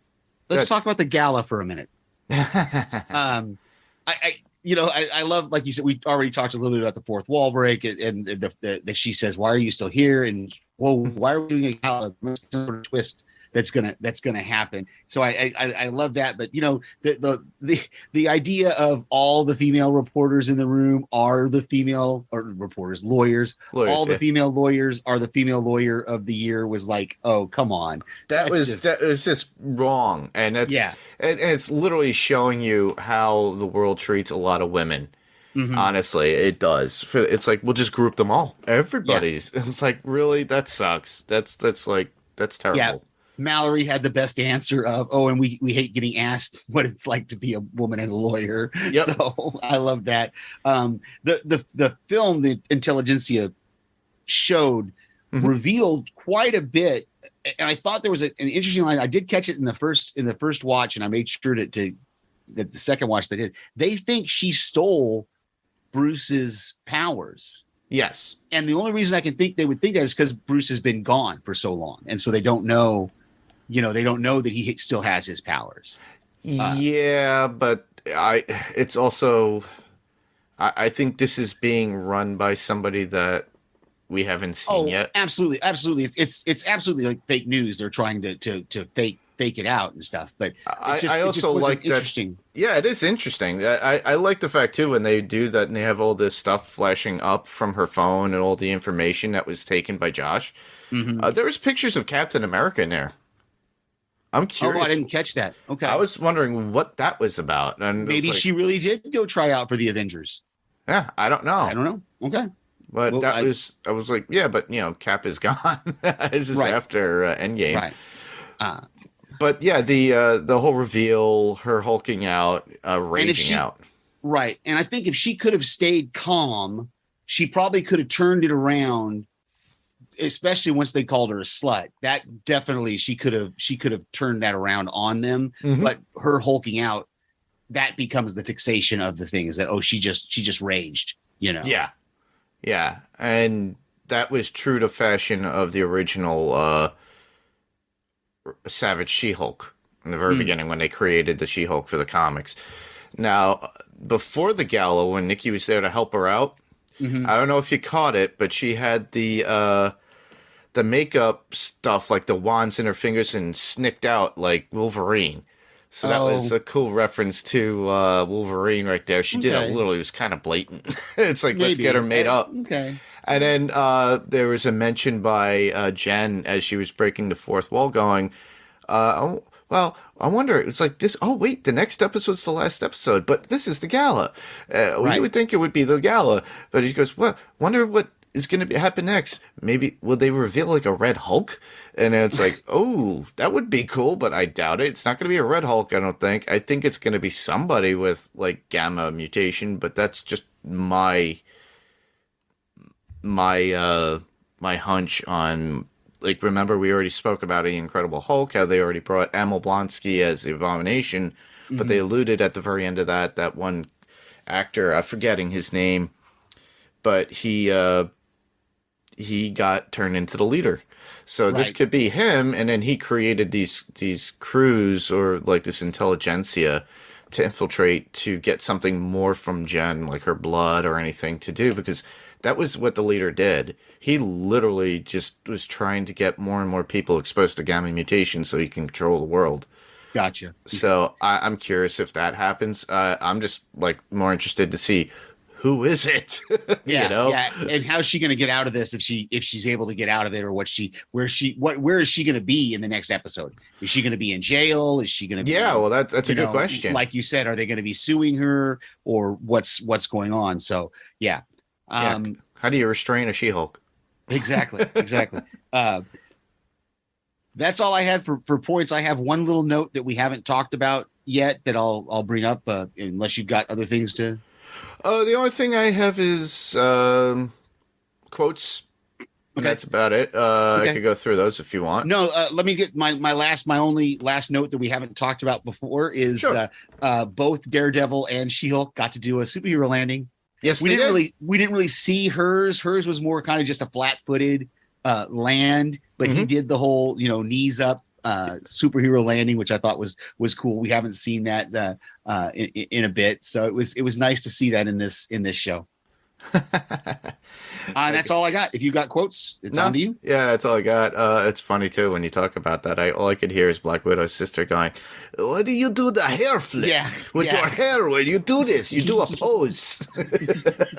the gala for a minute. I love, like you said, we already talked a little bit about the fourth wall break, and the she says, "Why are you still here?" And why are we doing a gala? Some sort of twist that's gonna happen. So I love that. But the idea of all the female reporters in the room are the female or reporters, lawyers. All the female lawyers are the female lawyer of the year was like, oh, come on. That was just wrong. And that's and it's literally showing you how the world treats a lot of women. Mm-hmm. Honestly, it does. It's like, we'll just group them all. Everybody's. Yeah. It's like, really? That sucks. That's terrible. Yeah. Mallory had the best answer of, and we hate getting asked what it's like to be a woman and a lawyer. Yep. So I love that. The film, the Intelligentsia showed, revealed quite a bit. And I thought there was an interesting line. I did catch it in the first watch, and I made sure that the second watch they think she stole Bruce's powers. Yes. And the only reason I can think they would think that is because Bruce has been gone for so long. And so they don't know, that he still has his powers. But it's also, I think this is being run by somebody that we haven't seen yet. Absolutely. Absolutely. It's absolutely like fake news. They're trying to fake it out and stuff. But I also like that. Interesting. Yeah, it is interesting. I like the fact too when they do that and they have all this stuff flashing up from her phone and all the information that was taken by Josh. Mm-hmm. There was pictures of Captain America in there. I'm curious. Oh, I didn't catch that. Okay. I was wondering what that was about. And maybe she really did go try out for the Avengers. Yeah, I don't know. Okay. But I was like, yeah, but Cap is gone. This is after Endgame. Right. But yeah, the whole reveal, her hulking out, raging out. Right. And I think if she could have stayed calm, she probably could have turned it around, especially once they called her a slut. That definitely she could have turned that around on them. Mm-hmm. But her hulking out, that becomes the fixation of the thing, is that, she just raged, Yeah. Yeah. And that was true to fashion of the original Savage She-Hulk in the very beginning when they created the She-Hulk for the comics. Now, before the gala, when Nikki was there to help her out, I don't know if you caught it, but she had the makeup stuff, like the wands in her fingers, and snicked out like Wolverine. So that was a cool reference to Wolverine right there. She did it literally. It was kind of blatant. It's like, let's get her made up. Okay. And then there was a mention by Jen as she was breaking the fourth wall going, well, I wonder, it's like this, wait, the next episode's the last episode, but this is the gala. You would think it would be the gala. But he goes, well, wonder what is going to happen next. Maybe, will they reveal like a Red Hulk? And it's like, that would be cool, but I doubt it. It's not going to be a Red Hulk, I don't think. I think it's going to be somebody with like gamma mutation, but that's just my hunch on, like, remember we already spoke about the Incredible Hulk, how they already brought Emil Blonsky as the Abomination, but they alluded at the very end of that one actor, I'm forgetting his name, but he got turned into the leader. So this could be him, and then he created these crews, or like this intelligentsia, to infiltrate to get something more from Jen, like her blood or anything to do, because that was what the leader did. He literally just was trying to get more and more people exposed to gamma mutations so he can control the world. Gotcha. So I'm curious if that happens. I'm just like more interested to see who is it. Yeah, you know? yeah. And how's she going to get out of this if she's able to get out of it, or where is she going to be in the next episode? Is she going to be in jail? Is she going to be? Yeah, well, that's a good question. Like you said, are they going to be suing her, or what's going on? So yeah. How do you restrain a She-Hulk? Exactly. That's all I had for points. I have one little note that we haven't talked about yet that I'll bring up, unless you've got other things to. The only thing I have is quotes. Okay. That's about it. Okay. I could go through those if you want. No, let me get my only last note that we haven't talked about before is sure. Both Daredevil and She-Hulk got to do a superhero landing. Yes, we didn't really see hers. Hers was more kind of just a flat-footed land, but he did the whole knees up superhero landing, which I thought was cool. We haven't seen that in a bit, so it was nice to see that in this show. That's all I got. If you got quotes, it's on to you. Yeah, that's all I got. It's funny too when you talk about that. All I could hear is Black Widow's sister going, "Why do you do the hair flip with your hair when you do this? You do a pose."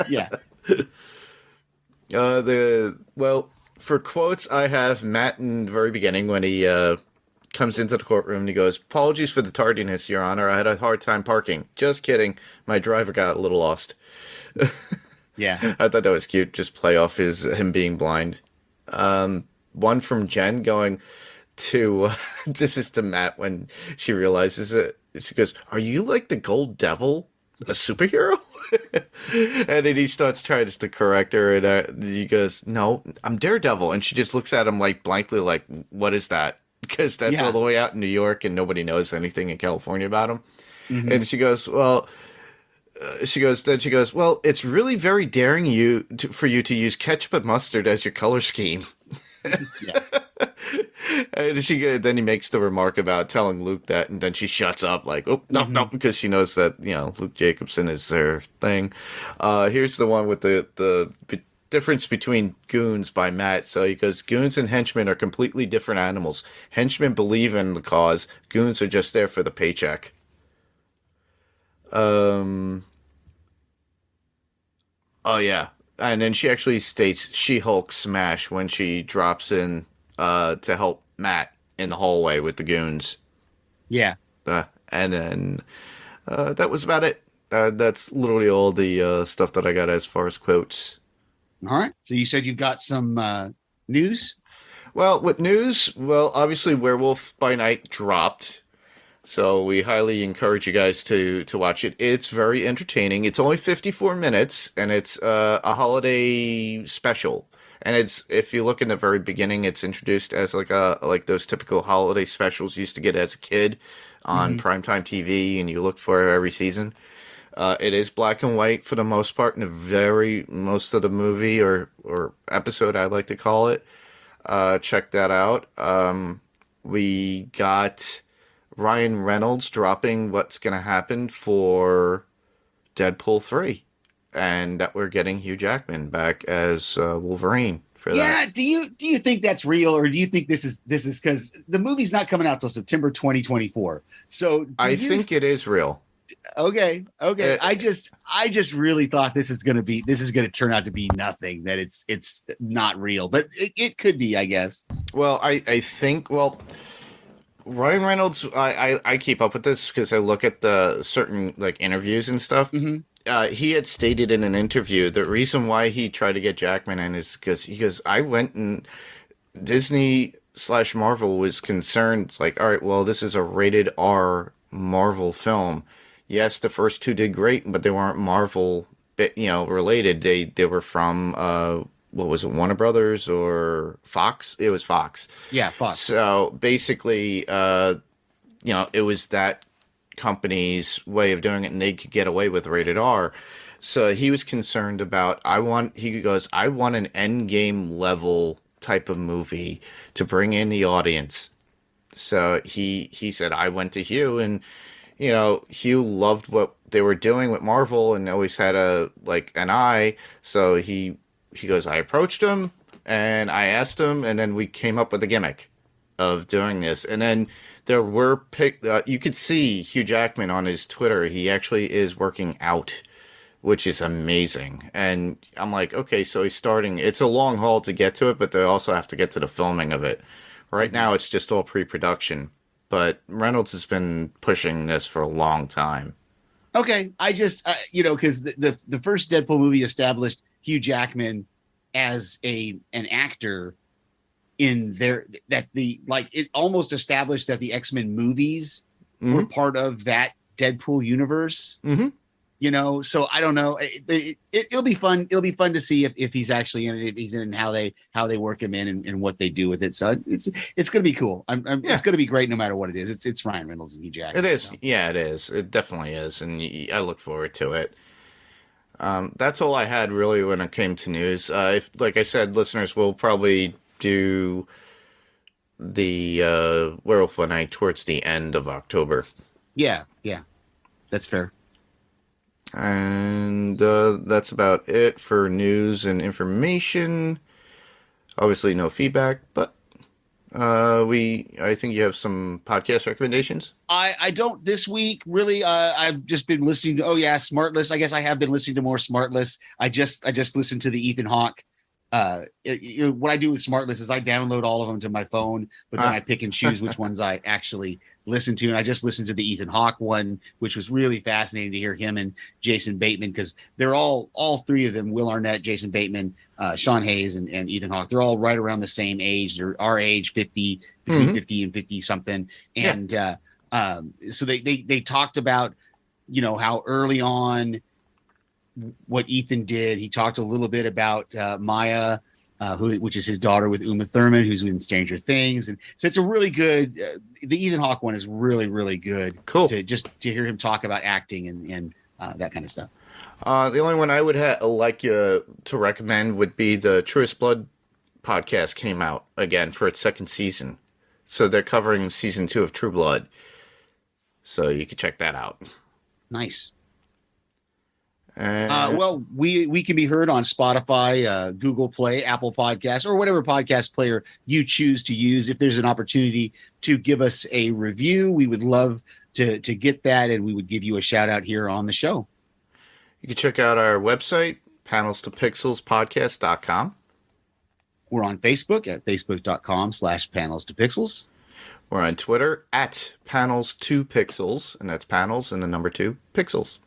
Yeah. For quotes, I have Matt in the very beginning when he comes into the courtroom and he goes, "Apologies for the tardiness, Your Honor. I had a hard time parking." "Just kidding. My driver got a little lost." Yeah. I thought that was cute. Just play off him being blind. One from Jen going to, this is to Matt when she realizes it. She goes, "Are you like the Gold Devil? A superhero?" And then he starts trying to correct her, and he goes, "No, I'm Daredevil." And she just looks at him like blankly, like, "What is that?" Because that's all the way out in New York, and nobody knows anything in California about him. Mm-hmm. And she goes, "Well," she goes, "Well, it's really very daring for you to use ketchup and mustard as your color scheme." Yeah. And then he makes the remark about telling Luke that, and then she shuts up like, "Oh, no," because she knows that, Luke Jacobson is their thing. Here's the one with the difference between goons by Matt. So he goes, "Goons and henchmen are completely different animals. Henchmen believe in the cause. Goons are just there for the paycheck." Oh yeah. And then she actually states She-Hulk smash when she drops in to help Matt in the hallway with the goons. Yeah. And then that was about it. That's literally all the stuff that I got as far as quotes. All right. So you said you've got some news? Well, with news, obviously Werewolf by Night dropped. So we highly encourage you guys to watch it. It's very entertaining. It's only 54 minutes, and it's a holiday special. And it's, if you look in the very beginning, it's introduced as like those typical holiday specials you used to get as a kid on primetime TV, and you looked for every season. It is black and white for the most part, in most of the movie or episode, I'd like to call it. Check that out. We got Ryan Reynolds dropping what's going to happen for Deadpool 3, and that we're getting Hugh Jackman back as Wolverine for that. Yeah, do you think that's real, or do you think this is because the movie's not coming out till September 2024? So I think it is real. Okay. I just really thought this is going to turn out to be nothing, that it's not real, but it could be, I guess. Well, I think Ryan Reynolds, I keep up with this because I look at the certain interviews and stuff. Mm-hmm. He had stated in an interview the reason why he tried to get Jackman in is because he goes, "I went and Disney/Marvel was concerned, like, all right, well, this is a rated R Marvel film. Yes, the first two did great, but they weren't Marvel, related. They were from what was it, Warner Brothers or Fox? It was Fox. Yeah, Fox. So basically, it was that company's way of doing it, and they could get away with rated R. So he was concerned about, he goes, "I want an Endgame level type of movie to bring in the audience." So he said, "I went to Hugh, and Hugh loved what they were doing with Marvel and always had an eye. So he he goes, I approached him and I asked him, and then we came up with a gimmick of doing this. And then there were you could see Hugh Jackman on his Twitter. He actually is working out, which is amazing. And I'm like, okay, so he's starting. It's a long haul to get to it, but they also have to get to the filming of it. Right now, it's just all pre-production. But Reynolds has been pushing this for a long time. Okay, I just because the first Deadpool movie established Hugh Jackman as an actor in there, that it almost established that the X-Men movies were part of that Deadpool universe. Mm-hmm. So I don't know. It'll be fun. It'll be fun to see if he's actually in it, if he's in it, and how they work him in and what they do with it. So it's going to be cool. It's going to be great no matter what it is. It's Ryan Reynolds and Hugh Jackman. It is. So. Yeah, it is. It definitely is. And I look forward to it. That's all I had really when it came to news. If, like I said, listeners will probably do the Werewolf by Night towards the end of October. Yeah, that's fair. And that's about it for news and information. Obviously, no feedback, but I think you have some podcast recommendations. I don't this week really. I've just been listening to Smartless. I guess I have been listening to more Smartless. I just listened to the Ethan Hawke. What I do with Smartless is I download all of them to my phone, but then I pick and choose which ones I actually listen to. And I just listened to the Ethan Hawke one, which was really fascinating to hear him and Jason Bateman, because they're all three of them, Will Arnett, Jason Bateman, Sean Hayes, and Ethan Hawke. They're all right around the same age. They're our age, 50, between 50 and 50 something. And so they talked about, how early on what Ethan did. He talked a little bit about Maya, which is his daughter with Uma Thurman, who's in Stranger Things. And so it's a really good, the Ethan Hawke one is really, really good. Cool. To hear him talk about acting and that kind of stuff. The only one I would like you to recommend would be the Truest Blood podcast came out again for its second season. So they're covering season 2 of True Blood. So you can check that out. Nice. Well, we can be heard on Spotify, Google Play, Apple Podcasts, or whatever podcast player you choose to use. If there's an opportunity to give us a review, we would love to get that, and we would give you a shout out here on the show. You can check out our website, panelstopixelspodcast.com. We're on Facebook at facebook.com/panelstopixels. We're on Twitter at panels2pixels, and that's panels and the number 2 pixels.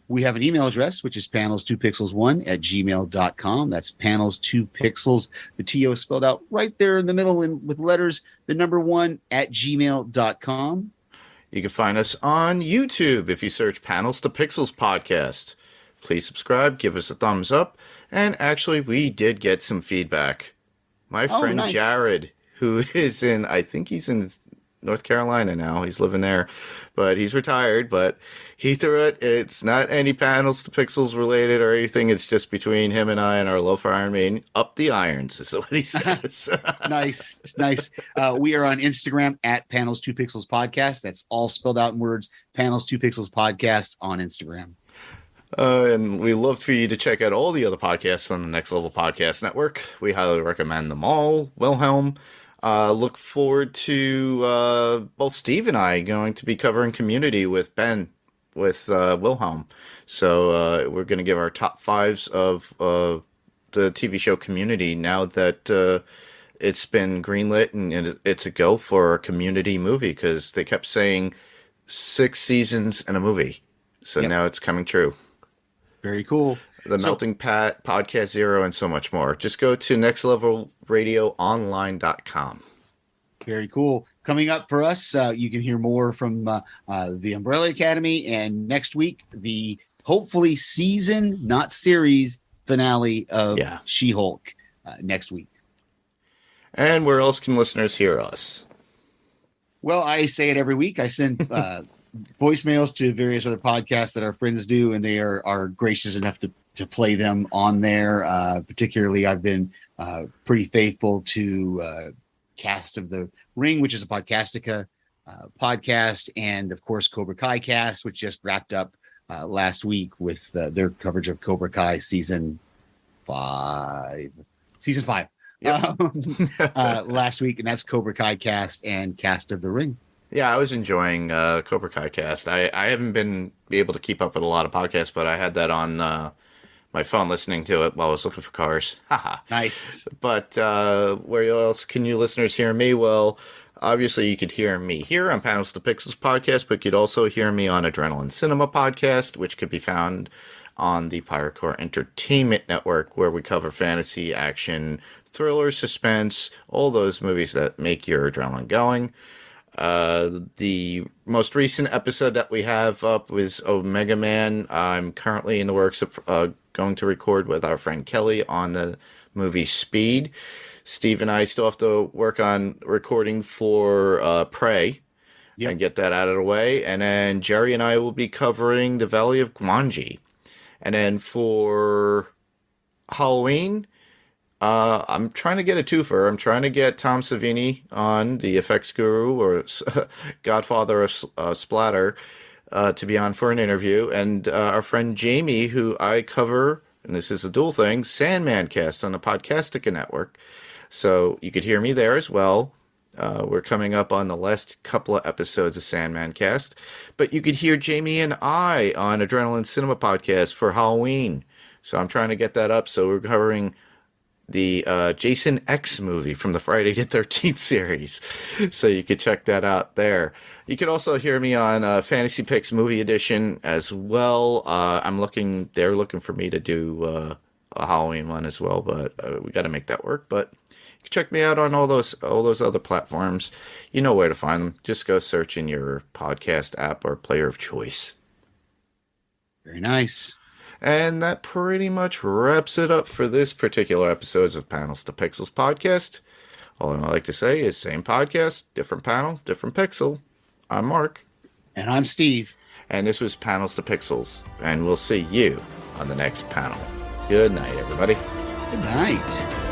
We have an email address, which is panels2pixels1@gmail.com. That's panels2pixels. The TO is spelled out right there in the middle and with letters, the number 1@gmail.com. You can find us on YouTube if you search Panels to Pixels Podcast. Please subscribe, give us a thumbs up, and actually we did get some feedback. My friend nice. Jared, who is I think he's in North Carolina now. He's living there, but he's retired. But he threw it. It's not any Panels to Pixels related or anything. It's just between him and I and our love for Iron Maiden. Up the irons is what he says. Nice. We are on Instagram at Panels2Pixels Podcast. That's all spelled out in words. Panels2Pixels Podcast on Instagram. And we love for you to check out all the other podcasts on the Next Level Podcast Network. We highly recommend them all. Wilhelm. Look forward to both Steve and I going to be covering Community with Ben, with Wilhelm. So we're going to give our top 5s of the TV show Community now that it's been greenlit and it's a go for a Community movie, because they kept saying 6 seasons and a movie. So now it's coming true. Very cool. The Melting Pat, Podcast Zero, and so much more. Just go to nextlevelradioonline.com. Very cool. Coming up for us, you can hear more from the Umbrella Academy, and next week, the hopefully season, not series, finale of She-Hulk next week. And where else can listeners hear us? Well, I say it every week. I send voicemails to various other podcasts that our friends do, and they are gracious enough to play them on there. Particularly, I've been pretty faithful to Cast of the Ring, which is a Podcastica podcast, and of course Cobra Kai Cast, which just wrapped up last week with their coverage of Cobra Kai season season 5. Yep. Last week, and that's Cobra Kai cast and cast of the Ring. Yeah, I was enjoying Cobra Kai cast. I haven't been able to keep up with a lot of podcasts, but I had that on my phone listening to it while I was looking for cars. Haha. Nice. But where else can you listeners hear me? Well, obviously you could hear me here on Panels to Pixels podcast, but you'd also hear me on Adrenaline Cinema podcast, which could be found on the Pirate Core Entertainment Network, where we cover fantasy, action, thriller, suspense, all those movies that make your adrenaline going. The most recent episode that we have up was Omega Man. I'm currently in the works of going to record with our friend Kelly on the movie Speed. Steve and I still have to work on recording for Prey and get that out of the way. And then Jerry and I will be covering the Valley of Gwangi. And then for Halloween, I'm trying to get a twofer. I'm trying to get Tom Savini on, the effects guru or godfather of splatter, to be on for an interview. And our friend Jamie, who I cover, and this is a dual thing, Sandman Cast on the Podcastica Network. So you could hear me there as well. We're coming up on the last couple of episodes of Sandman Cast. But you could hear Jamie and I on Adrenaline Cinema Podcast for Halloween. So I'm trying to get that up. So we're covering the Jason X movie from the Friday the 13th series. So you could check that out there. You could also hear me on Fantasy Picks Movie Edition as well. They're looking for me to do a Halloween one as well, but we got to make that work. But you can check me out on all those other platforms. You know where to find them. Just go search in your podcast app or player of choice. Very nice. And that pretty much wraps it up for this particular episode of Panels to Pixels podcast. All I like to say is same podcast, different panel, different pixel. I'm Mark. And I'm Steve. And this was Panels to Pixels. And we'll see you on the next panel. Good night, everybody. Good night.